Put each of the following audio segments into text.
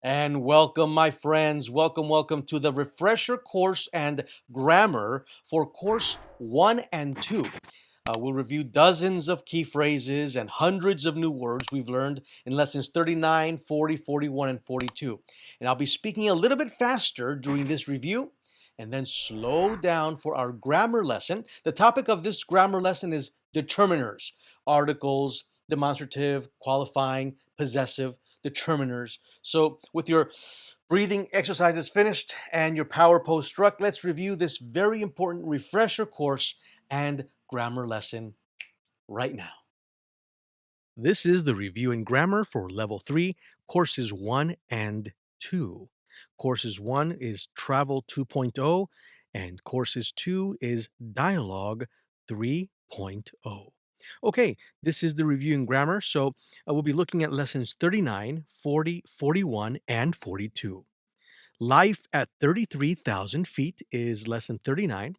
And welcome, my friends. Welcome to the refresher course and grammar for course 1 and 2. We'll review dozens of key phrases and hundreds of new words we've learned in lessons 39, 40, 41, and 42. And I'll be speaking a little bit faster during this review and then slow down for our grammar lesson. The topic of this grammar lesson is determiners, articles, demonstrative, qualifying, possessive, determiners. So, with your breathing exercises finished and your power pose struck, let's review this very important refresher course and grammar lesson right now. This is the review in grammar for level 3, courses 1 and 2. Courses 1 is Travel 2.0 and courses 2 is Dialogue 3.0. Okay, this is the review in grammar, so we'll be looking at lessons 39, 40, 41, and 42. Life at 33,000 feet is lesson 39.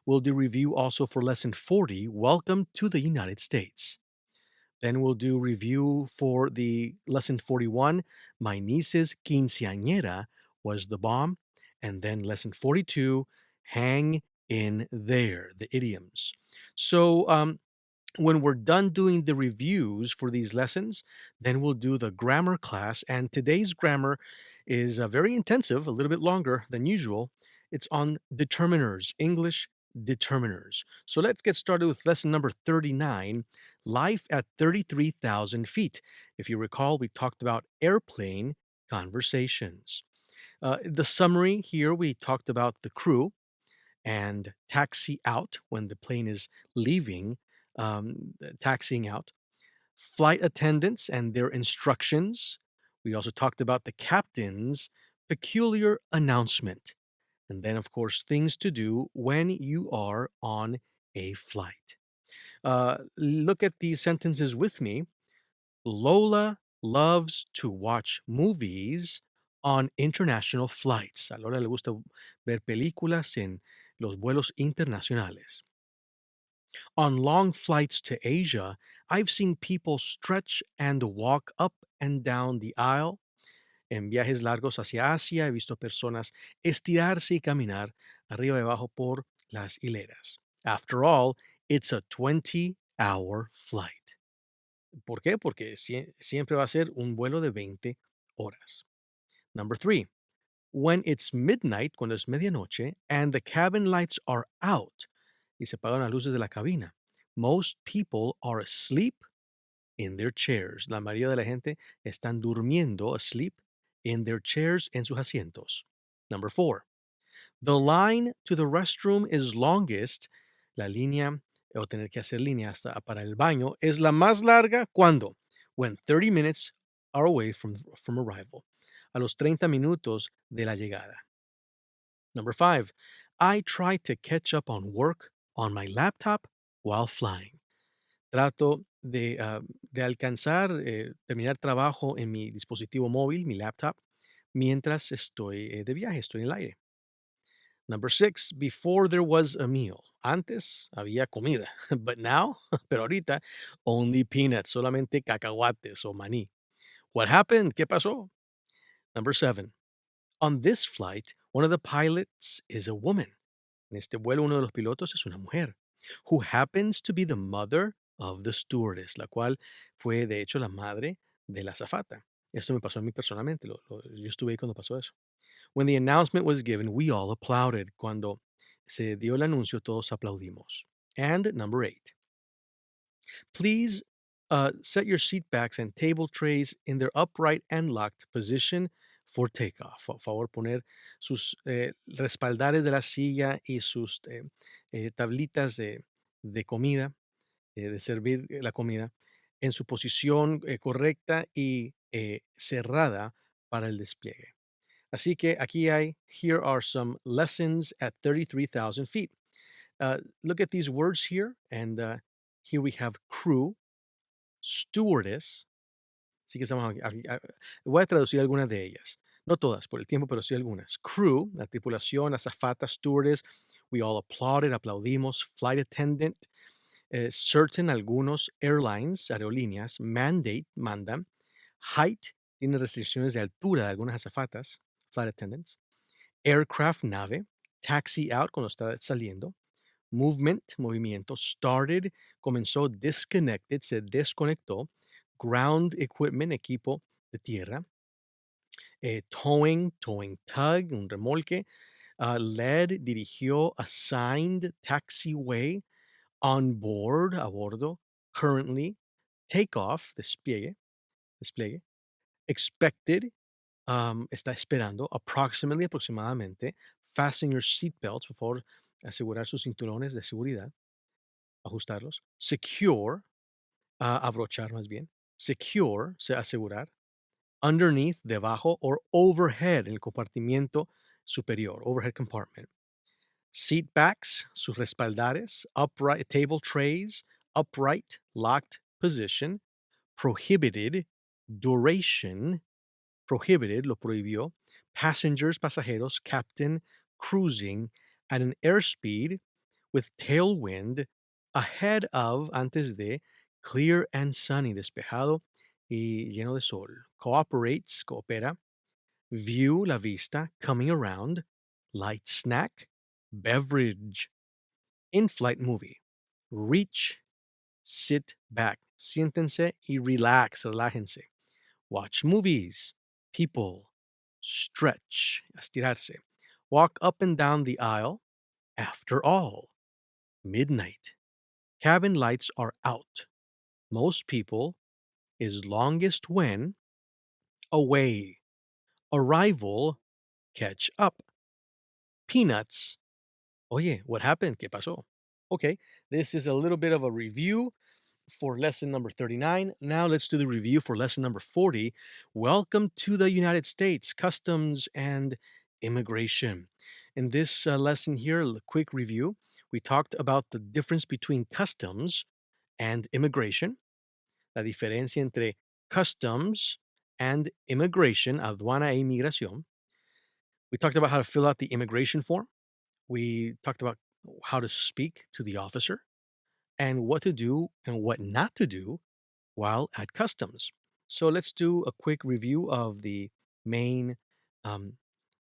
We'll do review also for lesson 40, Welcome to the United States. Then we'll do review for the lesson 41, My niece's quinceañera was the bomb. And then lesson 42, Hang in there, the idioms. So when we're done doing the reviews for these lessons, then we'll do the grammar class. And today's grammar is very intensive, a little bit longer than usual. It's on determiners, English determiners. So let's get started with lesson number 39, Life at 33,000 feet. If you recall, we talked about airplane conversations. The summary here, we talked about the crew and taxi out when the plane is leaving, taxiing out, flight attendants and their instructions. We also talked about the captain's peculiar announcement. And then, of course, things to do when you are on a flight. Look at these sentences with me. Lola loves to watch movies on international flights. A Lola le gusta ver películas en los vuelos internacionales. On long flights to Asia, I've seen people stretch and walk up and down the aisle. En viajes largos hacia Asia, he visto personas estirarse y caminar arriba y abajo por las hileras. After all, it's a 20-hour flight. ¿Por qué? Porque siempre va a ser un vuelo de 20 horas. Number 3. When it's midnight, cuando es medianoche, and the cabin lights are out, y se apagan las luces de la cabina, most people are asleep in their chairs. La mayoría de la gente están durmiendo, asleep in their chairs, en sus asientos. Number 4. The line to the restroom is longest. La línea o tener que hacer línea hasta para el baño es la más larga cuando when 30 minutes are away from arrival. A los 30 minutos de la llegada. Number 5. I try to catch up on work on my laptop while flying. Trato de alcanzar, terminar trabajo en mi dispositivo móvil, mi laptop, mientras estoy de viaje, estoy en el aire. Number 6, before there was a meal. Antes había comida, but now, pero ahorita, only peanuts, solamente cacahuates o maní. What happened? ¿Qué pasó? Number 7, on this flight, one of the pilots is a woman. En este vuelo, uno de los pilotos es una mujer, who happens to be the mother of the stewardess, la cual fue, de hecho, la madre de la azafata. Esto me pasó a mí personalmente, yo estuve ahí cuando pasó eso. When the announcement was given, we all applauded. Cuando se dio el anuncio, todos aplaudimos. And number 8, please set your seat backs and table trays in their upright and locked position for takeoff. Por favor, poner sus respaldares de la silla y sus tablitas de comida, de servir la comida, en su posición correcta y cerrada para el despliegue. Así que aquí hay, here are some lessons at 33,000 feet. Look at these words here, and here we have crew, stewardess. Así que estamos voy a traducir algunas de ellas. No todas por el tiempo, pero sí algunas. Crew, la tripulación, azafata, stewardess. We all applauded, aplaudimos. Flight attendant, certain, algunos. Airlines, aerolíneas. Mandate, mandan. Height tiene restricciones de altura de algunas azafatas, flight attendants. Aircraft, nave. Taxi out, cuando está saliendo. Movement, movimiento. Started, comenzó. Disconnected, se desconectó. Ground equipment, equipo de tierra. Towing, towing tug, un remolque. Led, dirigió. Assigned, taxiway. On board, a bordo. Currently. Take off, despliegue, despliegue. Expected, está esperando. Approximately, aproximadamente. Fasten your seatbelts, por favor, asegurar sus cinturones de seguridad, ajustarlos. Secure, abrochar más bien. Secure, asegurar. Underneath, debajo, or overhead, en el compartimiento superior, overhead compartment. Seat backs, sus respaldares. Upright, table trays. Upright, locked position. Prohibited, duration. Prohibited, lo prohibió. Passengers, pasajeros. Captain, cruising at an airspeed with tailwind ahead of, antes de, clear and sunny, despejado y lleno de sol. Cooperates, coopera. View, la vista. Coming around. Light snack. Beverage. In-flight movie. Reach, sit back. Siéntense y relax, relájense. Watch movies. People. Stretch, estirarse. Walk up and down the aisle. After all. Midnight. Cabin lights are out. Most people is longest when. Away. Arrival. Catch up. Peanuts. Oye, what happened? ¿Qué pasó? Okay, this is a little bit of a review for lesson number 39. Now let's do the review for lesson number 40. Welcome to the United States, customs and immigration. In this lesson here, a quick review, we talked about the difference between customs and immigration, la diferencia entre customs and immigration, aduana e inmigración. We talked about how to fill out the immigration form. We talked about how to speak to the officer and what to do and what not to do while at customs. So let's do a quick review of main um,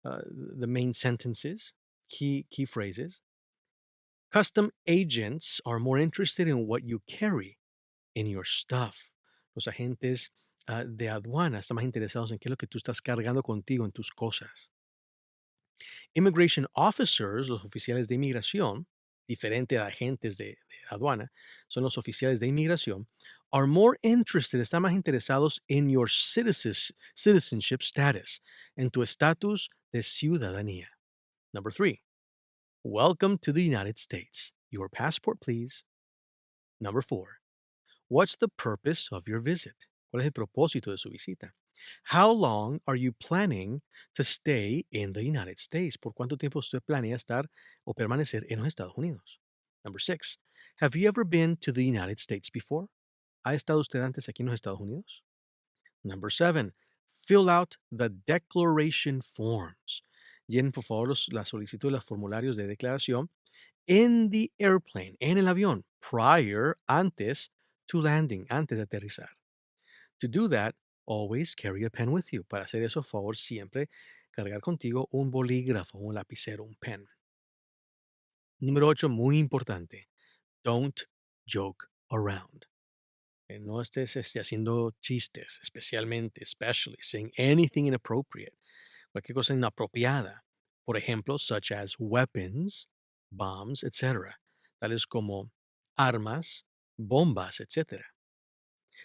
the main sentences, key phrases. Custom agents are more interested in what you carry in your stuff. Los agentes de aduana están más interesados en qué es lo que tú estás cargando contigo en tus cosas. Immigration officers, los oficiales de inmigración, diferente a agentes de aduana, son los oficiales de inmigración, are more interested, están más interesados in your citizenship status, en tu estatus de ciudadanía. Number 3, welcome to the United States. Your passport, please. Number 4, what's the purpose of your visit? ¿Cuál es el propósito de su visita? How long are you planning to stay in the United States? ¿Por cuánto tiempo usted planea estar o permanecer en los Estados Unidos? Number 6, have you ever been to the United States before? ¿Ha estado usted antes aquí en los Estados Unidos? Number 7, fill out the declaration forms. Llenen, por favor, la solicitud de los formularios de declaración in the airplane, en el avión, prior, antes to landing, antes de aterrizar. To do that, always carry a pen with you. Para hacer eso, por favor, siempre cargar contigo un bolígrafo, un lapicero, un pen. Número 8, muy importante. Don't joke around. No estés haciendo chistes, especially saying anything inappropriate, cualquier cosa inapropiada. Por ejemplo, such as weapons, bombs, etc. Tales como armas, bombas, etc.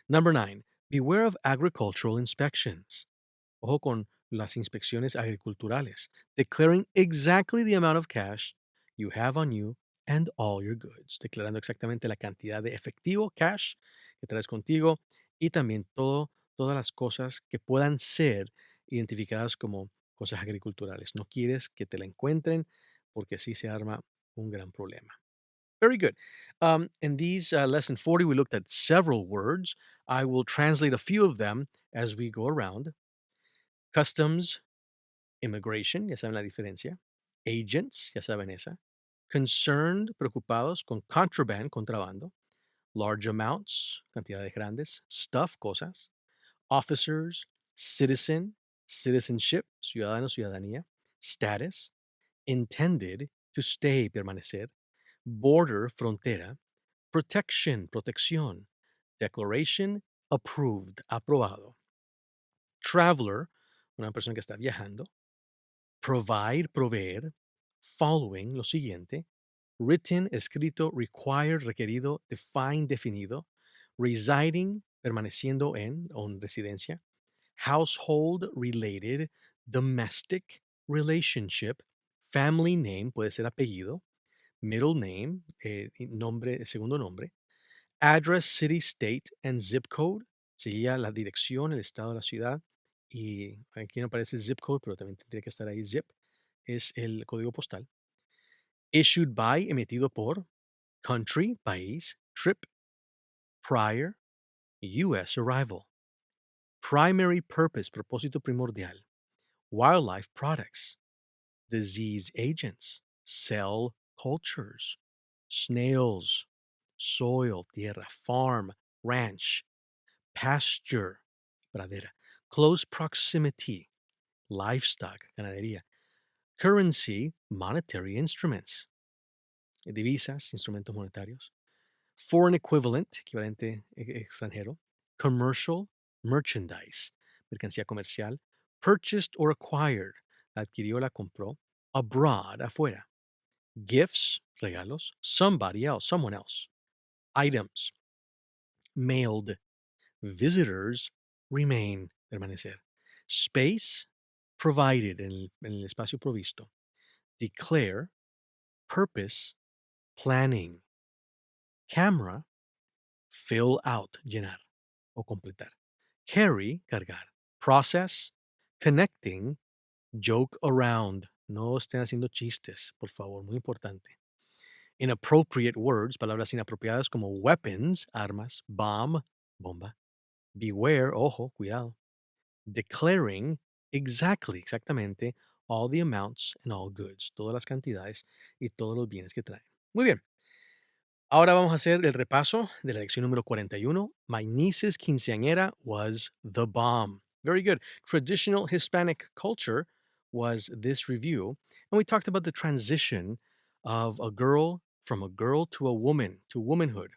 Number 9, beware of agricultural inspections. Ojo con las inspecciones agriculturales. Declaring exactly the amount of cash you have on you and all your goods. Declarando exactamente la cantidad de efectivo, cash, que traes contigo y también todas las cosas que puedan ser identificadas como cosas agriculturales. No quieres que te la encuentren porque así se arma un gran problema. Very good. In these lesson 40, we looked at several words. I will translate a few of them as we go around. Customs, immigration, ya saben la diferencia. Agents, ya saben esa. Concerned, preocupados con contraband, contrabando. Large amounts, cantidades grandes. Stuff, cosas. Officers, citizen, citizenship, ciudadano, ciudadanía, status, intended, to stay, permanecer, border, frontera, protection, protección, declaration, approved, aprobado, traveler, una persona que está viajando, provide, proveer, following, lo siguiente, written, escrito, required, requerido, define, definido, residing, permaneciendo en residencia, household, related, domestic, relationship, family name, puede ser apellido, middle name, nombre, segundo nombre, address, city, state, and zip code, sería la dirección, el estado de la ciudad, y aquí no aparece zip code, pero también tendría que estar ahí zip, es el código postal. Issued by, emitido por, country, país, trip, prior, US arrival, primary purpose, propósito primordial, wildlife products, disease agents, cell cultures, snails, soil, tierra, farm, ranch, pasture, pradera, close proximity, livestock, ganadería, currency, monetary instruments, divisas, instrumentos monetarios, foreign equivalent, equivalente extranjero, commercial, merchandise, mercancía comercial, purchased or acquired, la adquirió, la compró, abroad, afuera, gifts, regalos, somebody else, someone else, items, mailed, visitors, remain, permanecer, space, provided, en el espacio provisto, declare, purpose, planning, camera, fill out, llenar o completar, carry, cargar, process, connecting, joke around, no estén haciendo chistes, por favor, muy importante. Inappropriate words, palabras inapropiadas como weapons, armas, bomb, bomba, beware, ojo, cuidado, declaring, exactly, exactamente, all the amounts and all goods, todas las cantidades y todos los bienes que traen. Muy bien. Ahora vamos a hacer el repaso de la lección número 41. My niece's quinceañera was the bomb. Very good. Traditional Hispanic culture was this review. And we talked about the transition of a girl from a girl to a woman, to womanhood.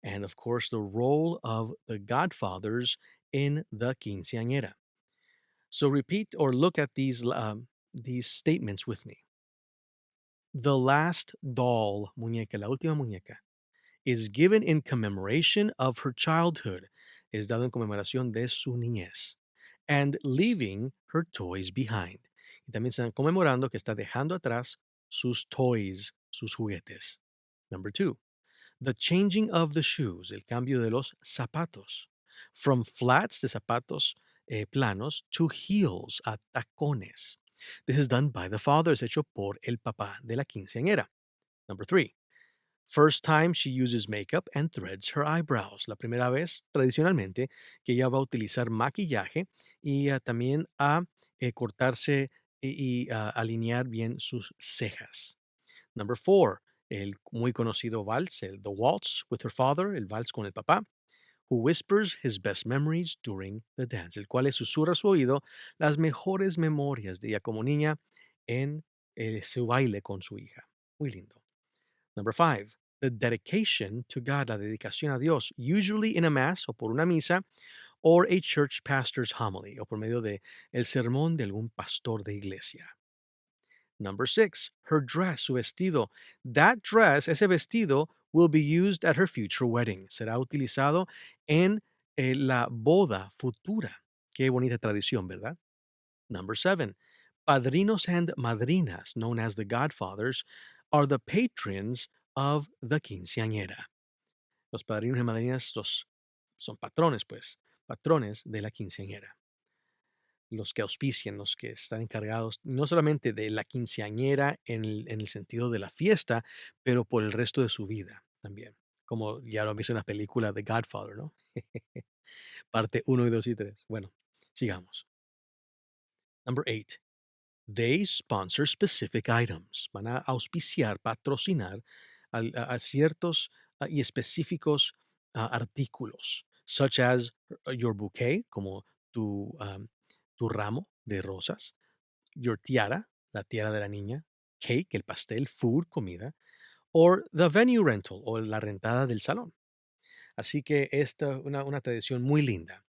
And of course, the role of the godfathers in the quinceañera. So repeat or look at these statements with me. The last doll, muñeca, la última muñeca, is given in commemoration of her childhood, es dado en conmemoración de su niñez, and leaving her toys behind. Y también están conmemorando que está dejando atrás sus toys, sus juguetes. Number 2, the changing of the shoes, el cambio de los zapatos, from flats de zapatos planos to heels, a tacones. This is done by the father, es hecho por el papá de la quinceañera. Number 3, first time she uses makeup and threads her eyebrows. La primera vez, tradicionalmente, que ella va a utilizar maquillaje y también a cortarse y alinear bien sus cejas. Number 4, el muy conocido vals, el The Waltz with her father, el vals con el papá, who whispers his best memories during the dance, el cual le susurra a su oído las mejores memorias de ella como niña en su baile con su hija. Muy lindo. Number 5, the dedication to God, la dedicación a Dios, usually in a mass o por una misa, or a church pastor's homily, o por medio de el sermón de algún pastor de iglesia. Number 6, her dress, su vestido. That dress, ese vestido, will be used at her future wedding. Será utilizado en la boda futura. Qué bonita tradición, ¿verdad? Number 7, padrinos and madrinas, known as the godfathers, are the patrons of the quinceañera. Los padrinos y madrinas son patrones, pues, patrones de la quinceañera. Los que auspician, los que están encargados no solamente de la quinceañera en el sentido de la fiesta, pero por el resto de su vida también. Como ya lo han visto en la película The Godfather, ¿no? Parte 1 y 2 y 3. Bueno, sigamos. Number 8. They sponsor specific items. Van a auspiciar, patrocinar a ciertos y específicos artículos, such as your bouquet, como tu ramo de rosas, your tiara, la tiara de la niña, cake, el pastel, food, comida, or the venue rental, o la rentada del salón. Así que esta una tradición muy linda.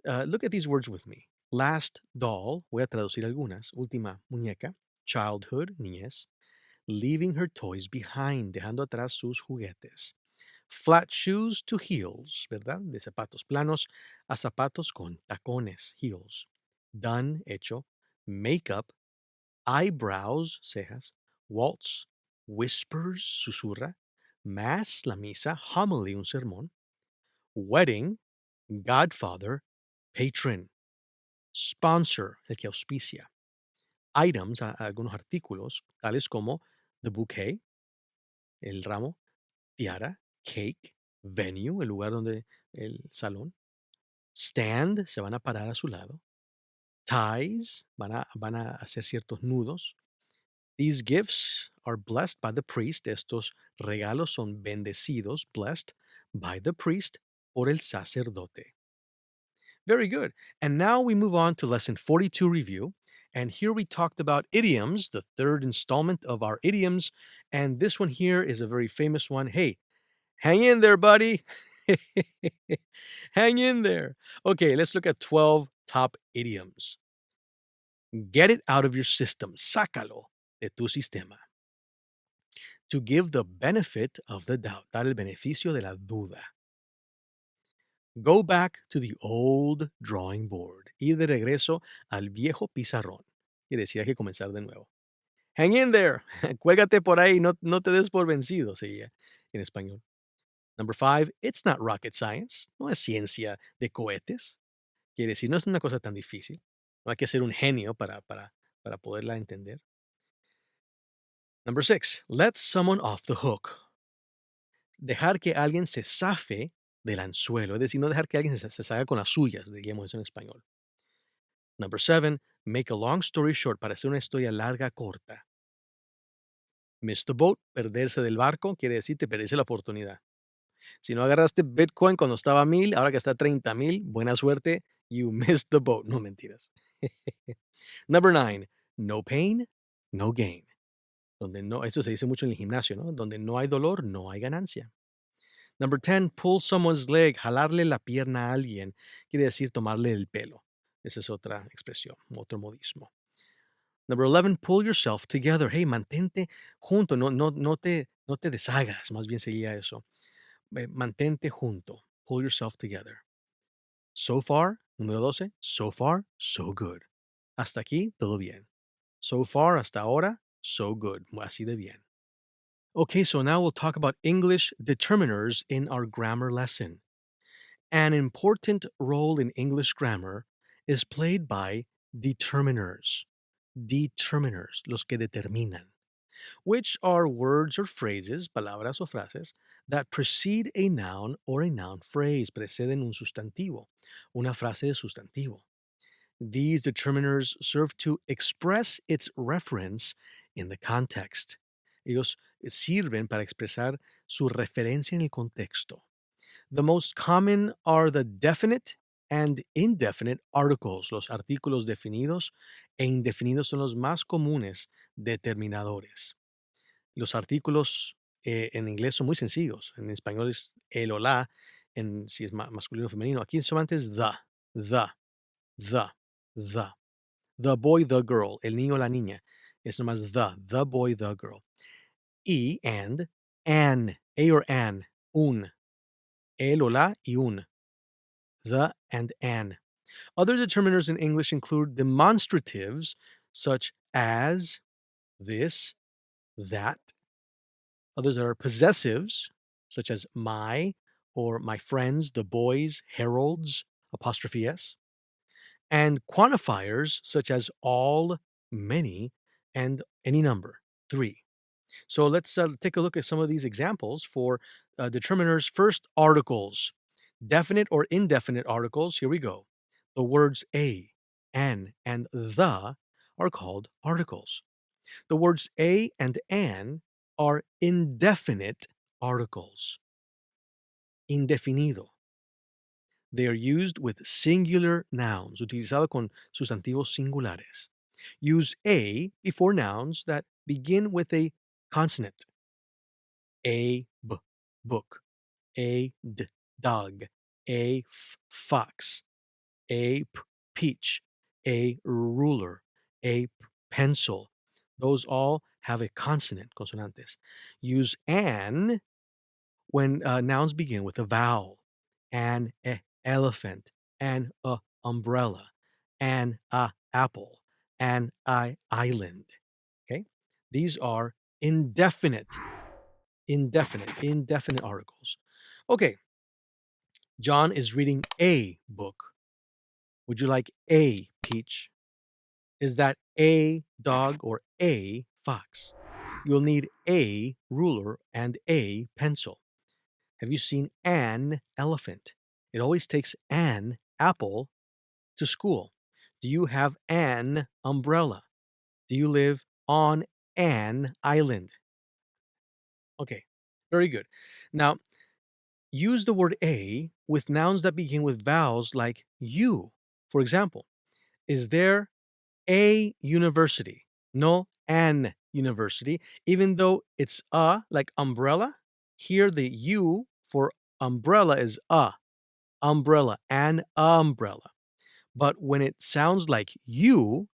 Look at these words with me. Last doll, voy a traducir algunas. Última muñeca, childhood, niñez. Leaving her toys behind, dejando atrás sus juguetes. Flat shoes to heels, ¿verdad? De zapatos planos a zapatos con tacones, heels. Done, hecho. Makeup, eyebrows, cejas. Waltz, whispers, susurra. Mass, la misa. Homily, un sermón. Wedding, godfather, patron. Sponsor, el que auspicia. Items, algunos artículos, tales como the bouquet, el ramo, tiara, cake, venue, el lugar donde el salón, stand, se van a parar a su lado, ties, van a hacer ciertos nudos. These gifts are blessed by the priest. Estos regalos son bendecidos, blessed by the priest, por el sacerdote. Very good. And now we move on to lesson 42 review. And here we talked about idioms, the third installment of our idioms. And this one here is a very famous one. Hey, hang in there, buddy. Hang in there. Okay, let's look at 12 top idioms. Get it out of your system. Sácalo de tu sistema. To give the benefit of the doubt. Dar el beneficio de la duda. Go back to the old drawing board. Ir de regreso al viejo pizarrón. Quiere decir, hay que comenzar de nuevo. Hang in there. Cuélgate por ahí. No te des por vencido, sería en español. Number 5, it's not rocket science. No es ciencia de cohetes. Quiere decir, no es una cosa tan difícil. No hay que ser un genio para poderla entender. Number 6, let someone off the hook. Dejar que alguien se zafe del anzuelo. Es decir, no dejar que alguien se salga con las suyas, diríamos eso en español. Number 7, make a long story short. Para hacer una historia larga, corta. Miss the boat, perderse del barco, quiere decir te perdiste la oportunidad. Si no agarraste Bitcoin cuando estaba a 1000, ahora que está a 30,000, buena suerte. You missed the boat. No mentiras. Number 9, no pain, no gain. Donde no, eso se dice mucho en el gimnasio, ¿no? Donde no hay dolor, no hay ganancia. Number 10, pull someone's leg, jalarle la pierna a alguien. Quiere decir tomarle el pelo. Esa es otra expresión, otro modismo. Number 11, pull yourself together. Hey, mantente junto, no te deshagas, más bien sería eso. Mantente junto. Pull yourself together. So far, número 12, so far, so good. Hasta aquí, todo bien. So far, hasta ahora, so good. Así de bien. Okay, so now we'll talk about English determiners in our grammar lesson. An important role in English grammar is played by determiners. Determiners, los que determinan, which are words or phrases, palabras o frases, that precede a noun or a noun phrase, preceden un sustantivo, una frase de sustantivo. These determiners serve to express its reference in the context. Ellos sirven para expresar su referencia en el contexto. The most common are the definite and indefinite articles. Los artículos definidos e indefinidos son los más comunes determinadores. Los artículos en inglés son muy sencillos. En español es el o la, si es masculino o femenino. Aquí solamente es the, the. The boy, the girl. El niño, la niña. Es nomás the boy, the girl. Y, and, an, a or an, un. El o la y un. The and an. Other determiners in English include demonstratives such as this, that. Others are possessives such as my or my friends, the boys, heralds, apostrophe s. And quantifiers such as all, many, and any number, 3. So let's take a look at some of these examples for determiners. First, articles. Definite or indefinite articles. Here we go. The words a, an, and the are called articles. The words a and an are indefinite articles. Indefinido. They are used with singular nouns, utilizado con sustantivos singulares. Use a before nouns that begin with a consonant. A b, book. A d, dog. A fox. A peach. A ruler. A pencil. Those all have a consonant, consonantes. Use an when nouns begin with a vowel. An elephant. An umbrella. An apple. An island. Okay? These are indefinite articles. Okay, John is reading a book. Would you like a peach? Is that a dog or a fox? You'll need a ruler and a pencil. Have you seen an elephant? It always takes an apple to school. Do you have an umbrella? Do you live on an island? Okay, very good. Now, use the word a with nouns that begin with vowels like you. For example, is there a university? No, an university. Even though it's a, like umbrella, here the U for umbrella is a, umbrella, an umbrella. But when it sounds like you,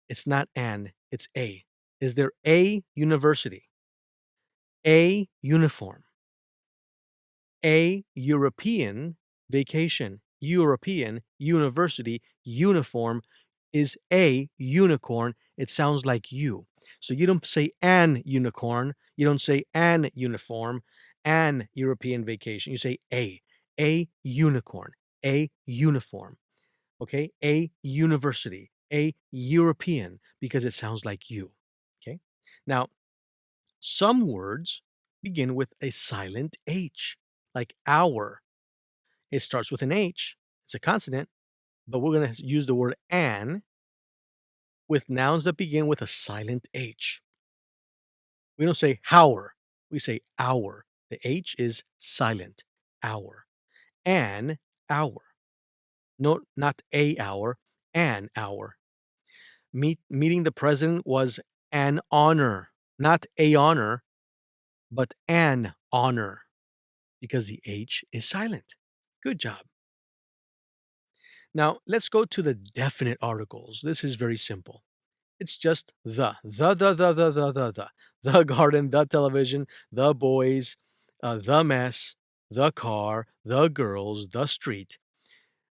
it's not an, it's a. Is there a university? A uniform? A European vacation, European university, uniform is a unicorn. It sounds like you. So you don't say an unicorn, you don't say an uniform, an European vacation. You say a unicorn, a uniform. Okay? A university, a European, because it sounds like you. Okay? Now, some words begin with a silent H, like hour. It starts with an H, it's a consonant, but we're going to use the word an with nouns that begin with a silent H. We don't say hour, we say hour. The H is silent, hour. An hour. No, not a hour, an hour. Meeting the president was an honor, not a honor, but an honor, because the H is silent. Good job. Now, let's go to the definite articles. This is very simple. It's just the garden, the television, the boys, the mess, the car, the girls, the street.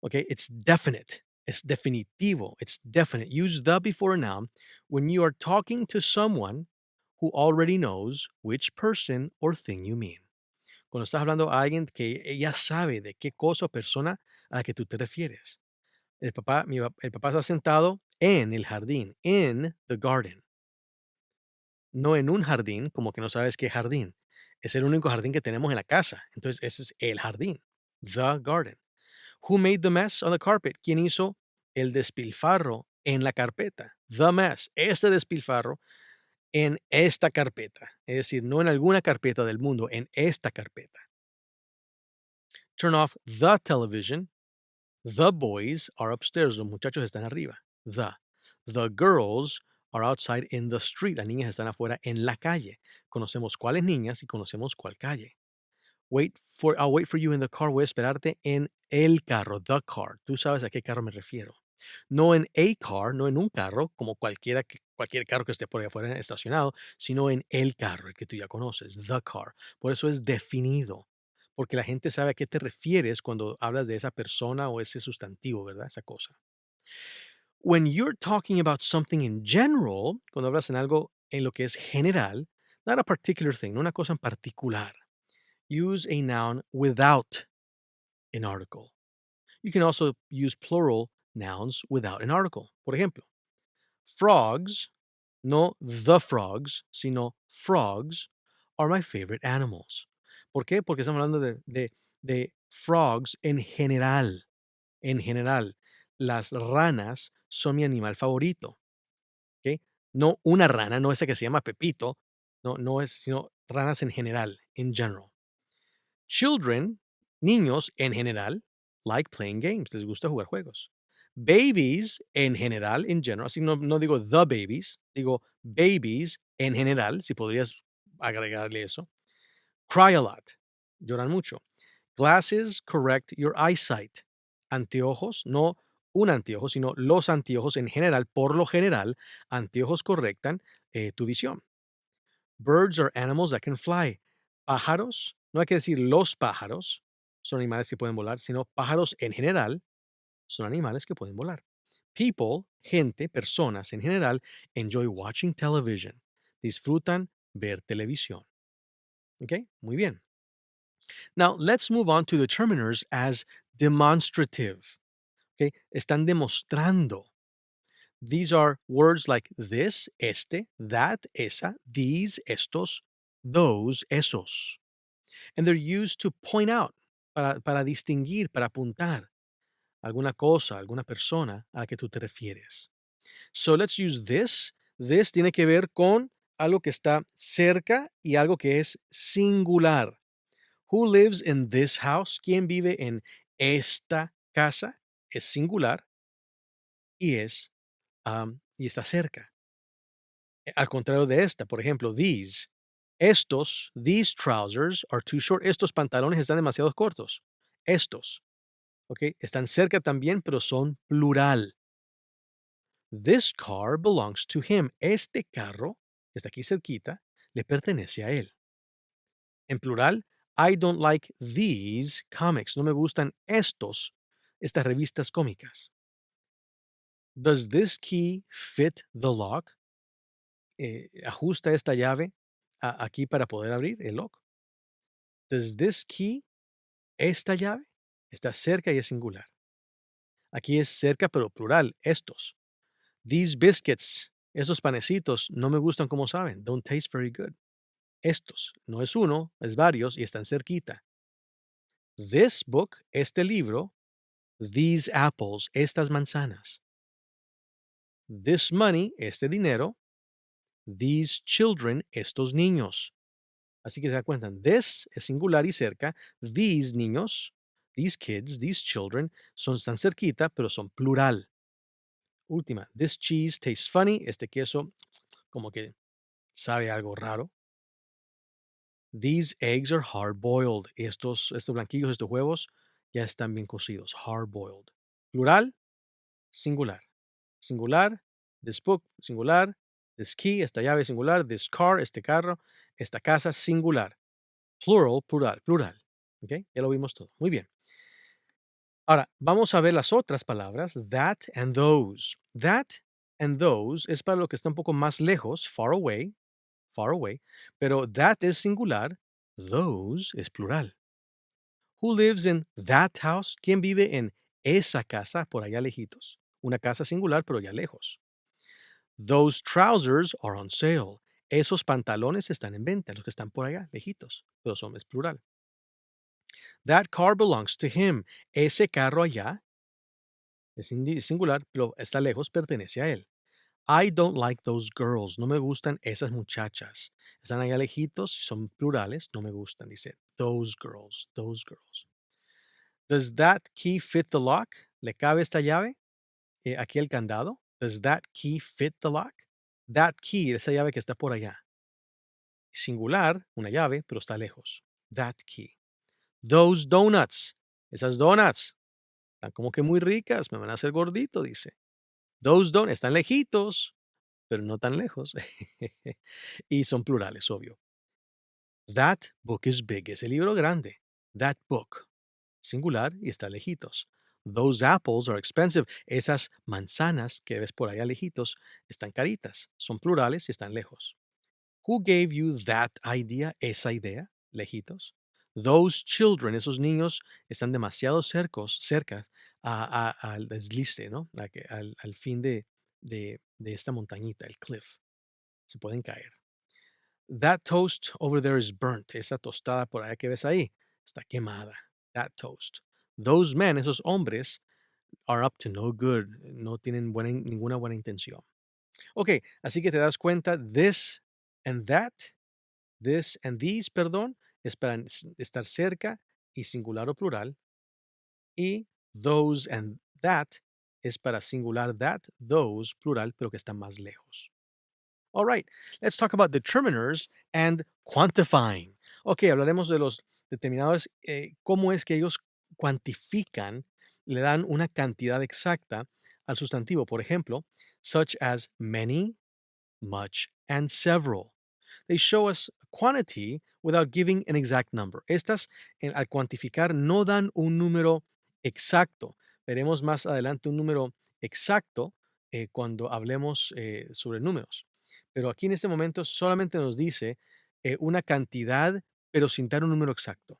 Okay, it's definite. It's definitivo. It's definite.Use the before a noun when you are talking to someone who already knows which person or thing you mean. Cuando estás hablando a alguien que ella sabe de qué cosa o persona a la que tú te refieres. El papá está sentado en el jardín, in the garden. No en un jardín, como que no sabes qué jardín. Es el único jardín que tenemos en la casa. Entonces, ese es el jardín, the garden. Who made the mess on the carpet? ¿Quién hizo el despilfarro en la carpeta? The mess, este despilfarro en esta carpeta. Es decir, no en alguna carpeta del mundo, en esta carpeta. Turn off the television. The boys are upstairs. Los muchachos están arriba. The girls are outside in the street. Las niñas están afuera en la calle. Conocemos cuáles niñas y conocemos cuál calle. I'll wait for you in the car. Voy a esperarte en el carro, the car. Tú sabes a qué carro me refiero. No en a car, no en un carro, como cualquier carro que esté por ahí afuera estacionado, sino en el carro, el que tú ya conoces, the car. Por eso es definido, porque la gente sabe a qué te refieres cuando hablas de esa persona o ese sustantivo, ¿verdad? Esa cosa. When you're talking about something in general, cuando hablas en algo en lo que es general, not a particular thing, no una cosa en particular, use a noun without an article. You can also use plural nouns without an article. Por ejemplo, frogs, no the frogs, sino frogs, are my favorite animals. ¿Por qué? Porque estamos hablando de frogs en general. En general, las ranas son mi animal favorito. ¿Ok? No una rana, no esa que se llama Pepito, no es, sino ranas en general, in general. Children, niños en general, like playing games. Les gusta jugar juegos. Babies, en general, in general, así no digo the babies, digo babies en general, si podrías agregarle eso. Cry a lot, lloran mucho. Glasses correct your eyesight. Anteojos, no un anteojo, sino los anteojos en general, por lo general, anteojos correctan tu visión. Birds are animals that can fly. Pájaros, no hay que decir los pájaros, son animales que pueden volar, sino pájaros en general son animales que pueden volar. People, gente, personas en general, enjoy watching television. Disfrutan ver televisión. ¿Ok? Muy bien. Now, let's move on to determiners as demonstrative. ¿Ok? Están demostrando. These are words like this, este, that, esa, these, estos, those, esos. And they're used to point out, para distinguir, para apuntar alguna cosa, alguna persona a la que tú te refieres. So let's use this. This tiene que ver con algo que está cerca y algo que es singular. Who lives in this house? ¿Quién vive en esta casa? Es singular y y está cerca. Al contrario de esta, por ejemplo, these. These trousers are too short. Estos pantalones están demasiado cortos. Estos, ¿ok? Están cerca también, pero son plural. This car belongs to him. Este carro, que está aquí cerquita, le pertenece a él. En plural, I don't like these comics. No me gustan estas revistas cómicas. Does this key fit the lock? Ajusta esta llave aquí para poder abrir el lock. Does this key, esta llave, está cerca y es singular. Aquí es cerca, pero plural, estos. These biscuits, esos panecitos, no me gustan como saben. Don't taste very good. Estos, no es uno, es varios y están cerquita. This book, este libro. These apples, estas manzanas. This money, este dinero. These children, estos niños. Así que se da cuenta, this es singular y cerca. These niños, these kids, these children, están cerquita, pero son plural. Última, this cheese tastes funny. Este queso como que sabe algo raro. These eggs are hard boiled. Estos blanquillos, estos huevos ya están bien cocidos. Hard boiled. Plural, singular. Singular, this book, singular. This key, esta llave, singular. This car, este carro. Esta casa, singular. Plural, plural, plural. ¿Ok? Ya lo vimos todo. Muy bien. Ahora, vamos a ver las otras palabras. That and those. That and those es para lo que está un poco más lejos, far away, pero that es singular, those es plural. Who lives in that house? ¿Quién vive en esa casa por allá lejitos? Una casa singular, pero ya lejos. Those trousers are on sale. Esos pantalones están en venta, los que están por allá lejitos, pero es plural. That car belongs to him. Ese carro allá es singular, pero está lejos, pertenece a él. I don't like those girls. No me gustan esas muchachas. Están allá lejitos, son plurales, no me gustan. Dice those girls, those girls. Does that key fit the lock? ¿Le cabe esta llave? Aquí el candado. Does that key fit the lock? That key, esa llave que está por allá. Singular, una llave, pero está lejos. That key. Those donuts. Esas donuts. Están como que muy ricas, me van a hacer gordito, dice. Those donuts están lejitos, pero no tan lejos. Y son plurales, obvio. That book is big. Ese libro grande. That book. Singular y está lejitos. Those apples are expensive. Esas manzanas que ves por allá lejitos están caritas. Son plurales y están lejos. Who gave you that idea? Esa idea. Lejitos. Those children, esos niños, están demasiado cerca al deslice, ¿no? Al fin de esta montañita, el cliff. Se pueden caer. That toast over there is burnt. Esa tostada por allá que ves ahí está quemada. That toast. Those men, esos hombres, are up to no good. No tienen ninguna buena intención. Ok, así que te das cuenta, this and that, this and these, perdón, es para estar cerca y singular o plural. Y those, and that es para singular, that, those, plural, pero que están más lejos. All right, let's talk about determiners and quantifying. Ok, hablaremos de los determinadores, cómo es que ellos cuantifican, le dan una cantidad exacta al sustantivo. Por ejemplo, such as many, much, and several. They show us quantity without giving an exact number. Estas, al cuantificar, no dan un número exacto. Veremos más adelante un número exacto cuando hablemos sobre números. Pero aquí en este momento solamente nos dice una cantidad, pero sin dar un número exacto.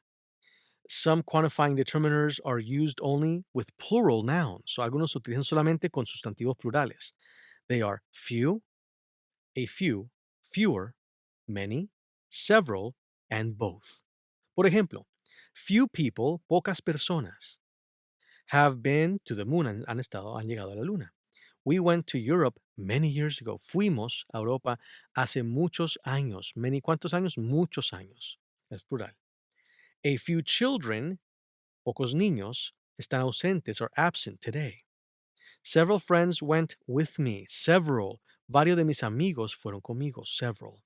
Some quantifying determiners are used only with plural nouns. So, algunos se utilizan solamente con sustantivos plurales. They are few, a few, fewer, many, several, and both. Por ejemplo, few people, pocas personas, have been to the moon, han llegado a la luna. We went to Europe many years ago. Fuimos a Europa hace muchos años. Many, ¿cuántos años? Muchos años. Es plural. A few children, pocos niños, están ausentes or absent today. Several friends went with me. Several. Varios de mis amigos fueron conmigo. Several.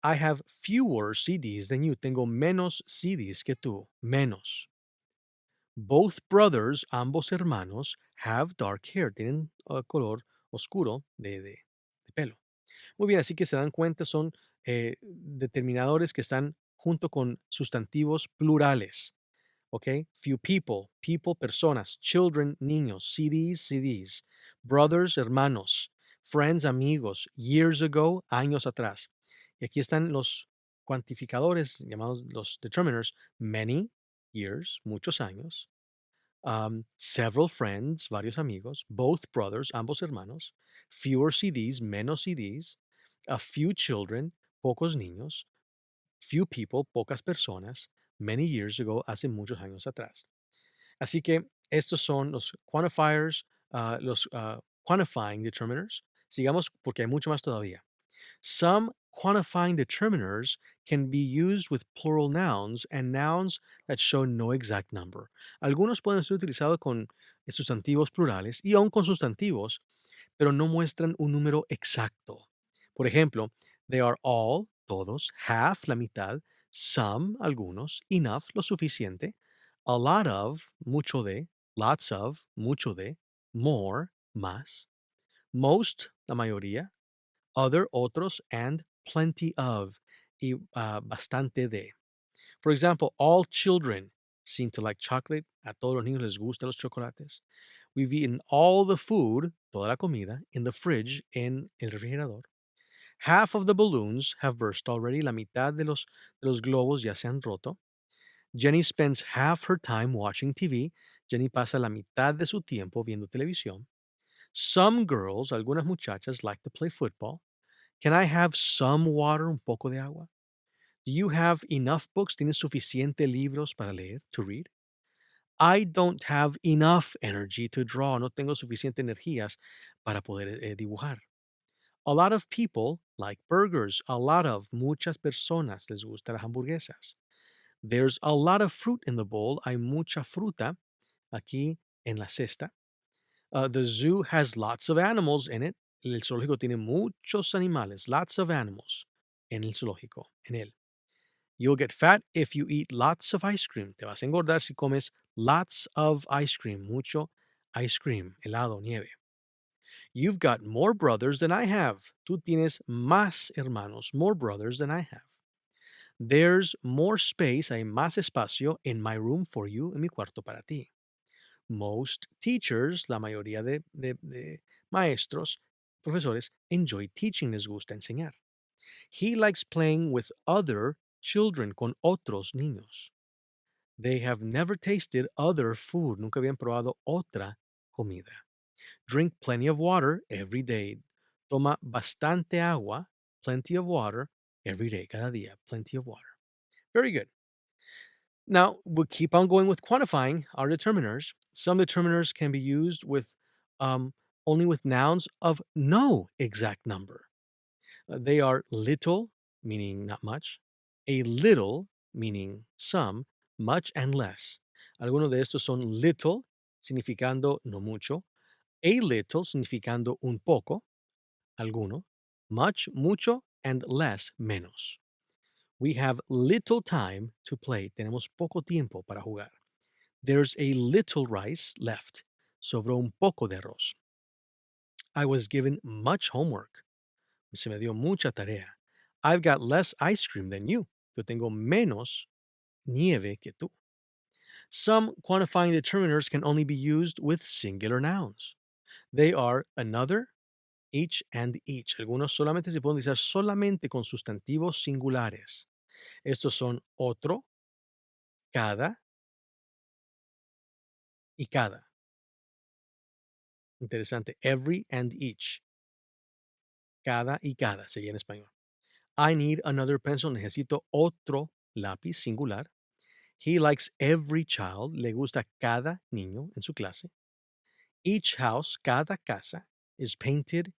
I have fewer CDs than you. Tengo menos CDs que tú. Menos. Both brothers, ambos hermanos, have dark hair. Tienen color oscuro de pelo. Muy bien, así que se dan cuenta, son determinadores que están junto con sustantivos plurales. ¿Ok? Few people, people, personas, children, niños, CDs, brothers, hermanos, friends, amigos, years ago, años atrás. Y aquí están los cuantificadores llamados los determiners, many years, muchos años, several friends, varios amigos, both brothers, ambos hermanos, fewer CDs, menos CDs, a few children, pocos niños, few people, pocas personas, many years ago, hace muchos años atrás. Así que estos son los quantifiers, los quantifying determiners. Sigamos porque hay mucho más todavía. Some quantifying determiners can be used with plural nouns and nouns that show no exact number. Algunos pueden ser utilizados con sustantivos plurales y aún con sustantivos, pero no muestran un número exacto. Por ejemplo, they are all, todos, half, la mitad, some, algunos, enough, lo suficiente, a lot of, mucho de, lots of, mucho de, more, más, most, la mayoría, other, otros, and plenty of, y bastante de. For example, all children seem to like chocolate. A todos los niños les gustan los chocolates. We've eaten all the food, toda la comida, in the fridge, en el refrigerador. Half of the balloons have burst already. La mitad de los globos ya se han roto. Jenny spends half her time watching TV. Jenny pasa la mitad de su tiempo viendo televisión. Some girls, algunas muchachas, like to play football. Can I have some water, un poco de agua? Do you have enough books? ¿Tienes suficiente libros para leer, to read? I don't have enough energy to draw. No tengo suficiente energías para poder dibujar. A lot of people like burgers. A lot of, muchas personas les gustan las hamburguesas. There's a lot of fruit in the bowl. Hay mucha fruta aquí en la cesta. The zoo has lots of animals in it. El zoológico tiene muchos animales, lots of animals en el zoológico, en él. You'll get fat if you eat lots of ice cream. Te vas a engordar si comes lots of ice cream, mucho ice cream, helado, nieve. You've got more brothers than I have. Tú tienes más hermanos, more brothers than I have. There's more space, hay más espacio in my room for you, en mi cuarto para ti. Most teachers, la mayoría de maestros, profesores, enjoy teaching, les gusta enseñar. He likes playing with other children, con otros niños. They have never tasted other food, nunca habían probado otra comida. Drink plenty of water every day. Toma bastante agua, plenty of water, every day, cada día, plenty of water. Very good. Now, we'll keep on going with quantifying our determiners. Some determiners can be used with only with nouns of no exact number. They are little, meaning not much, a little, meaning some, much and less. Algunos de estos son little, significando no mucho, a little, significando un poco, alguno, much, mucho, and less, menos. We have little time to play. Tenemos poco tiempo para jugar. There's a little rice left. Sobró un poco de arroz. I was given much homework. Se me dio mucha tarea. I've got less ice cream than you. Yo tengo menos nieve que tú. Some quantifying determiners can only be used with singular nouns. They are another, each, and each. Algunos solamente se pueden utilizar solamente con sustantivos singulares. Estos son otro, cada y cada. Interesante. Every and each. Cada y cada sería en español. I need another pencil. Necesito otro lápiz singular. He likes every child. Le gusta cada niño en su clase. Each house, cada casa, is painted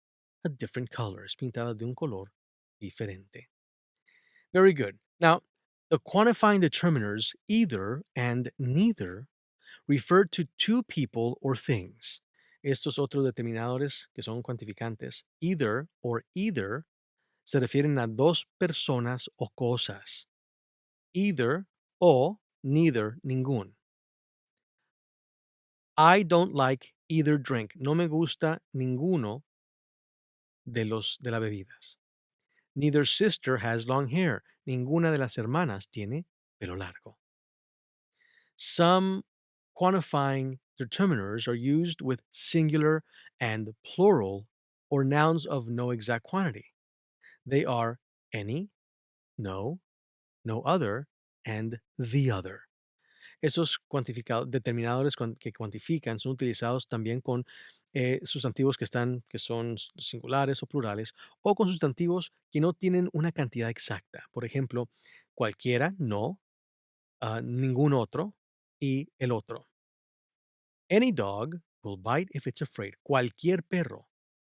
a different color. Es pintada de un color diferente. Very good. Now, the quantifying determiners either and neither refer to two people or things. Estos otros determinadores que son cuantificantes, either or either, se refieren a dos personas o cosas. Either o neither, ningún. I don't like either drink. No me gusta ninguno de las bebidas. Neither sister has long hair. Ninguna de las hermanas tiene pelo largo. Some quantifying determiners are used with singular and plural or nouns of no exact quantity. They are any, no, no other, and the other. Esos determinadores que cuantifican son utilizados también con sustantivos que son singulares o plurales o con sustantivos que no tienen una cantidad exacta. Por ejemplo, cualquiera, no, ningún otro y el otro. Any dog will bite if it's afraid. Cualquier perro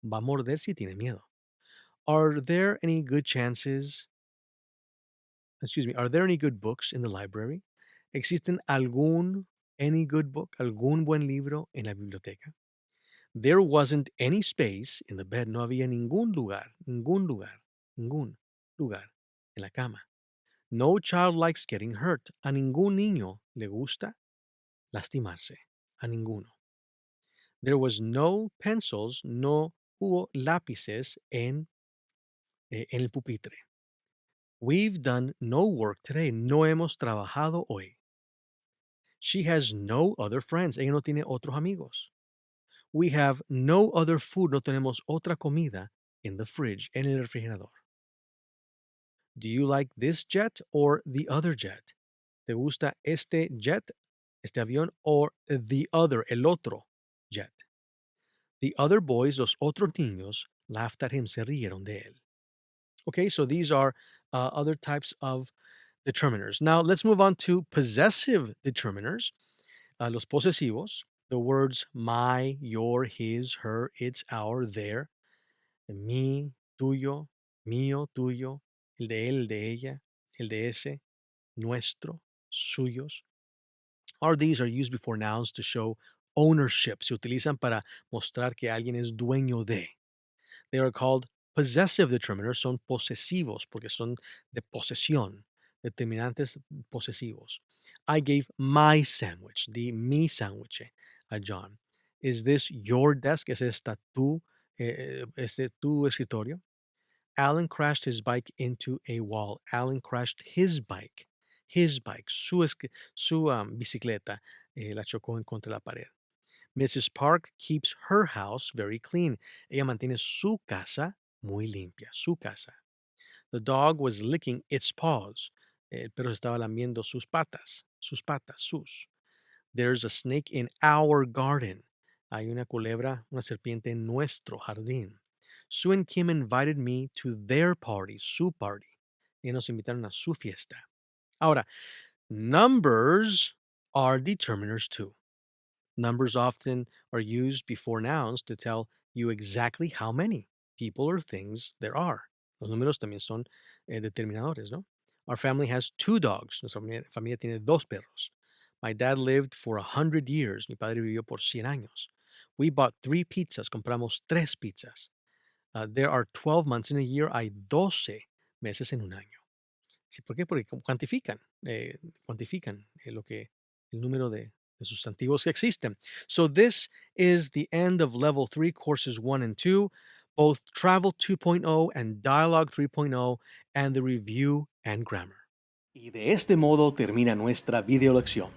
va a morder si tiene miedo. Are there any good chances? Excuse me. Are there any good books in the library? ¿Existen any good book, algún buen libro en la biblioteca? There wasn't any space in the bed. No había ningún lugar ningún lugar en la cama. No child likes getting hurt. A ningún niño le gusta lastimarse. A ninguno. There was no pencils, no hubo lápices en el pupitre. We've done no work today. No hemos trabajado hoy. She has no other friends. Ella no tiene otros amigos. We have no other food. No tenemos otra comida in the fridge, en el refrigerador. Do you like this jet or the other jet? ¿Te gusta este jet, este avión, or the other, el otro jet? The other boys, los otros niños, laughed at him, se rieron de él. Okay, so these are other types of determiners. Now let's move on to possessive determiners, los posesivos, the words my, your, his, her, its, our, their, mi, tuyo, mío, tuyo, el de él, el de ella, el de ese, nuestro, suyos. Are these are used before nouns to show ownership. Se utilizan para mostrar que alguien es dueño de. They are called possessive determiners. Son posesivos porque son de posesión. Determinantes posesivos. I gave my sandwich, di mi sandwich a John. Is this your desk? ¿Es esta este tu escritorio? Alan crashed his bike into a wall. Alan crashed his bike. Su bicicleta, la chocó en contra la pared. Mrs. Park keeps her house very clean. Ella mantiene su casa muy limpia. Su casa. The dog was licking its paws. El perro estaba lamiendo sus patas. Sus patas, sus. There's a snake in our garden. Hay una culebra, una serpiente en nuestro jardín. Sue and Kim invited me to their party, su party. Y nos invitaron a su fiesta. Ahora, numbers are determiners too. Numbers often are used before nouns to tell you exactly how many people or things there are. Los números también son determinadores, ¿no? Our family has two dogs. Nuestra familia tiene dos perros. My dad lived for 100 years. Mi padre vivió por 100 años. We bought 3 pizzas. Compramos 3 pizzas. There are 12 months in a year. Hay 12 meses en un año. ¿Sí? ¿Por qué? Porque cuantifican el número de sustantivos que existen. So this is the end of Level 3, Courses 1 and 2, both Travel 2.0 and Dialogue 3.0, and the Review and Grammar. Y de este modo termina nuestra video lección.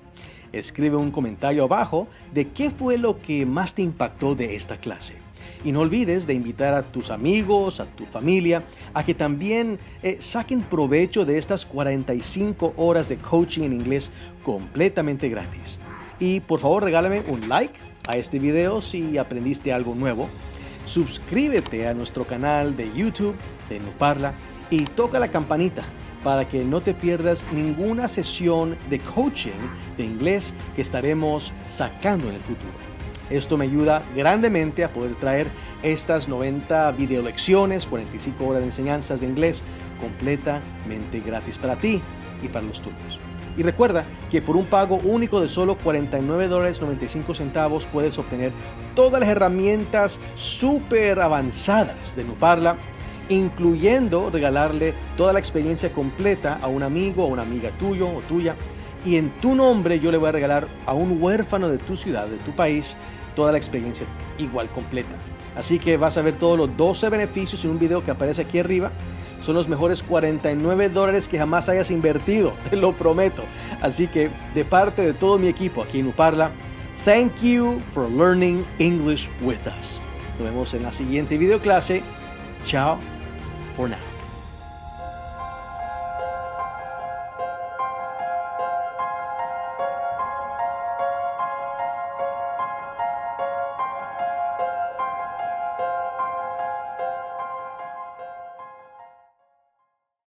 Escribe un comentario abajo de qué fue lo que más te impactó de esta clase. Y no olvides de invitar a tus amigos, a tu familia, a que también saquen provecho de estas 45 horas de coaching en inglés completamente gratis. Y por favor regálame un like a este video si aprendiste algo nuevo. Suscríbete a nuestro canal de YouTube de NuParla y toca la campanita para que no te pierdas ninguna sesión de coaching de inglés que estaremos sacando en el futuro. Esto me ayuda grandemente a poder traer estas 90 videolecciones, 45 horas de enseñanzas de inglés completamente gratis para ti y para los tuyos. Y recuerda que por un pago único de solo $49.95 puedes obtener todas las herramientas súper avanzadas de NuParla, incluyendo regalarle toda la experiencia completa a un amigo o una amiga tuyo o tuya. Y en tu nombre yo le voy a regalar a un huérfano de tu ciudad, de tu país, toda la experiencia igual completa. Así que vas a ver todos los 12 beneficios en un video que aparece aquí arriba. Son los mejores $49 que jamás hayas invertido, te lo prometo. Así que de parte de todo mi equipo aquí en NuParla, thank you for learning English with us. Nos vemos en la siguiente videoclase. Ciao for now.